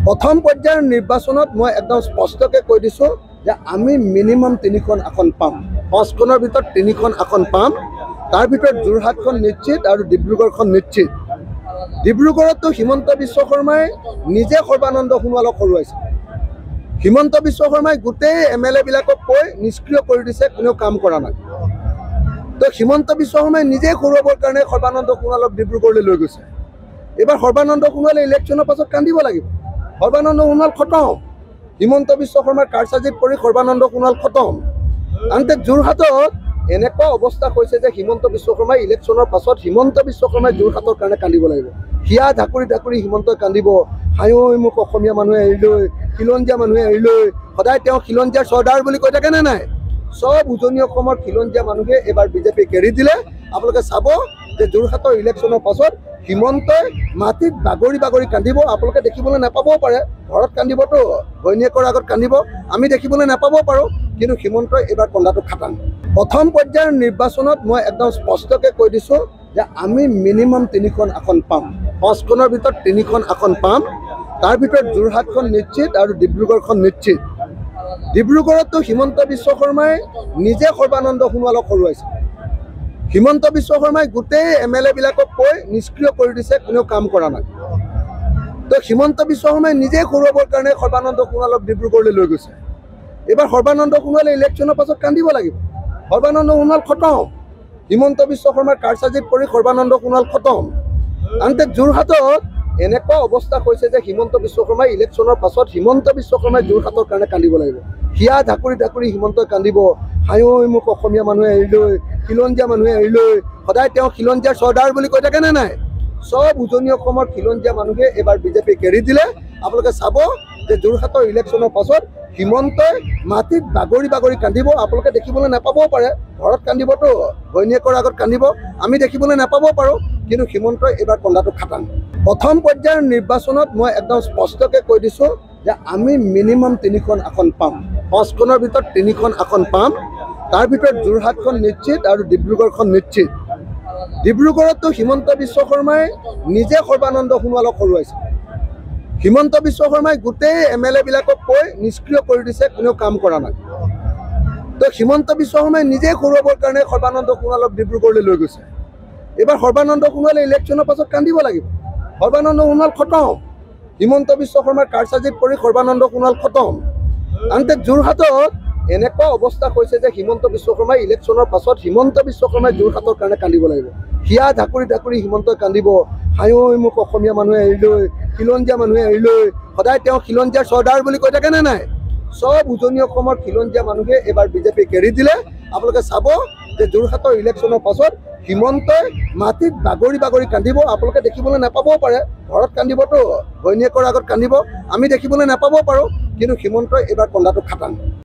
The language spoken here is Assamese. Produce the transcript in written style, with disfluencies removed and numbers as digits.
প্ৰথম পৰ্যায়ৰ নিৰ্বাচনত মই একদম স্পষ্টকৈ কৈ দিছোঁ যে আমি মিনিমাম 3খন আসন পাম। 5খনৰ ভিতৰত 3খন আসন পাম। তাৰ ভিতৰত যোৰহাটখন নিশ্চিত আৰু ডিব্ৰুগড়খন নিশ্চিত। ডিব্ৰুগড়তো হিমন্ত বিশ্ব শৰ্মাই নিজে সৰ্বানন্দ সোণোৱালক হৰুৱাইছে। হিমন্ত বিশ্ব শৰ্মাই গোটেই MLA বিলাকক কৈ নিষ্ক্ৰিয় কৰি দিছে, কোনেও কাম কৰা নাই। তো হিমন্ত বিশ্ব শৰ্মাই নিজে হৰুৱাবৰ কাৰণে সৰ্বানন্দ সোণোৱালক ডিব্ৰুগড়লৈ লৈ গৈছে। এবাৰ সৰ্বানন্দ সোণোৱালে ইলেকশ্যনৰ পাছত কান্দিব লাগিব। সৰ্বানন্দ সোণোৱাল খতম। হিমন্ত বিশ্ব শৰ্মাৰ কাৰচাজিত পৰি সৰ্বানন্দ সোণোৱাল খতম। আনহাতে যোৰহাটত এনেকুৱা অৱস্থা হৈছে যে হিমন্ত বিশ্ব শৰ্মাই ইলেকশ্যনৰ পাছত হিমন্ত বিশ্ব শৰ্মাই যোৰহাটৰ কাৰণে কান্দিব লাগিব। হিয়া ঢাকুৰি ঢাকুৰি হিমন্তই কান্দিব, হায়ৈ মোক অসমীয়া মানুহে এৰিলৈ, খিলঞ্জীয়া মানুহে এৰিলৈ। সদায় তেওঁ খিলঞ্জীয়াৰ চৰ্দাৰ বুলি কৈ থাকে নে নাই? সব উজনি অসমৰ খিলঞ্জীয়া মানুহে এবাৰ বিজেপিক এৰি দিলে। আপোনালোকে চাব যে যোৰহাটৰ ইলেকশ্যনৰ পাছত হিমন্তই মাটিত বাগৰি বাগৰি কান্দিব। আপোনালোকে দেখিবলৈ নাপাবও পাৰে, ঘৰত কান্দিবতো, ঘৈণীয়েকৰ আগত কান্দিব, আমি দেখিবলৈ নাপাবও পাৰোঁ। কিন্তু হিমন্তই এইবাৰ কন্দাটো খাটাং। প্ৰথম পৰ্যায়ৰ নিৰ্বাচনত মই একদম স্পষ্টকৈ কৈ দিছোঁ যে আমি মিনিমাম 3খন আসন পাম। 5খনৰ ভিতৰত 3খন আসন পাম। তাৰ ভিতৰত যোৰহাটখন নিশ্চিত আৰু ডিব্ৰুগড়খন নিশ্চিত। ডিব্ৰুগড়তো হিমন্ত বিশ্ব শৰ্মাই নিজে সৰ্বানন্দ সোণোৱালক হৰুৱাইছে। হিমন্ত বিশ্ব শৰ্মাই গোটেই MLA বিলাকক কৈ নিষ্ক্ৰিয় কৰি দিছে, কোনেও কাম কৰা নাই। তো হিমন্ত বিশ্ব শৰ্মাই নিজে হৰুৱাবৰ কাৰণে সৰ্বানন্দ সোণোৱালক ডিব্ৰুগড়লৈ লৈ গৈছে। এবাৰ সৰ্বানন্দ সোণোৱালে ইলেকশ্যনৰ পাছত কান্দিব লাগিব। সৰ্বানন্দ সোণোৱাল খতম। হিমন্ত বিশ্ব শৰ্মাৰ কাৰচাজিত পৰি সৰ্বানন্দ সোণোৱাল খতম। আনহাতে যোৰহাটত এনেকুৱা অৱস্থা হৈছে যে হিমন্ত বিশ্ব শৰ্মাই ইলেকশ্যনৰ পাছত হিমন্ত বিশ্ব শৰ্মাই যোৰহাটৰ কাৰণে কান্দিব লাগিব। হিয়া ঢাকুৰি ঢাকুৰি হিমন্তই কান্দিব, হায়ৈ মোক অসমীয়া মানুহে এৰিলৈ, খিলঞ্জীয়া মানুহে এৰিলৈ। সদায় তেওঁ খিলঞ্জীয়াৰ চৰ্দাৰ বুলি কৈ থাকে নে নাই? সব উজনি অসমৰ খিলঞ্জীয়া মানুহে এবাৰ বিজেপিক এৰি দিলে। আপোনালোকে চাব যে যোৰহাটৰ ইলেকশ্যনৰ পাছত হিমন্তই মাটিত বাগৰি বাগৰি কান্দিব। আপোনালোকে দেখিবলৈ নাপাবও পাৰে, ঘৰত কান্দিবতো, ঘৈণীয়েকৰ আগত কান্দিব, আমি দেখিবলৈ নাপাবও পাৰোঁ। কিন্তু হিমন্তই এইবাৰ কন্দাটো খাটাং। প্ৰথম পৰ্যায়ৰ নিৰ্বাচনত মই একদম স্পষ্টকৈ কৈ দিছোঁ যে আমি মিনিমাম 3খন আসন পাম। 5খনৰ ভিতৰত 3খন আসন পাম। তাৰ ভিতৰত যোৰহাটখন নিশ্চিত আৰু ডিব্ৰুগড়খন নিশ্চিত। ডিব্ৰুগড়তো হিমন্ত বিশ্ব শৰ্মাই নিজে সৰ্বানন্দ সোণোৱালক হৰুৱাইছে। হিমন্ত বিশ্ব শৰ্মাই গোটেই MLA বিলাকক কৈ নিষ্ক্ৰিয় কৰি দিছে, কোনেও কাম কৰা নাই। তো হিমন্ত বিশ্ব শৰ্মাই নিজে হৰুৱাবৰ কাৰণে সৰ্বানন্দ সোণোৱালক ডিব্ৰুগড়লৈ লৈ গৈছে। এবাৰ সৰ্বানন্দ সোণোৱালে ইলেকশ্যনৰ পাছত কান্দিব লাগিব। সৰ্বানন্দ সোণোৱাল খতম। হিমন্ত বিশ্ব শৰ্মাৰ কাৰচাজিত পৰি সৰ্বানন্দ সোণোৱাল খতম। আনহাতে যোৰহাটত এনেকুৱা অৱস্থা হৈছে যে হিমন্ত বিশ্ব শৰ্মাই ইলেকশ্যনৰ পাছত হিমন্ত বিশ্ব শৰ্মাই যোৰহাটৰ কাৰণে কান্দিব লাগিব। হিয়া ঢাকুৰি ঢাকুৰি হিমন্তই কান্দিব, হায়ৈ মোক অসমীয়া মানুহে এৰিলৈ, খিলঞ্জীয়া মানুহে এৰিলৈ। সদায় তেওঁ খিলঞ্জীয়াৰ চৰ্দাৰ বুলি কৈ থাকে নে নাই? সব উজনি অসমৰ খিলঞ্জীয়া মানুহে এবাৰ বিজেপিক এৰি দিলে। আপোনালোকে চাব যে যোৰহাটৰ ইলেকশ্যনৰ পাছত হিমন্তই মাটিত বাগৰি বাগৰি কান্দিব। আপোনালোকে দেখিবলৈ নাপাবও পাৰে, ঘৰত কান্দিবতো, ঘৈণীয়েকৰ আগত কান্দিব, আমি দেখিবলৈ নাপাবও পাৰোঁ। কিন্তু হিমন্তই এইবাৰ কন্দাটো খাটাং।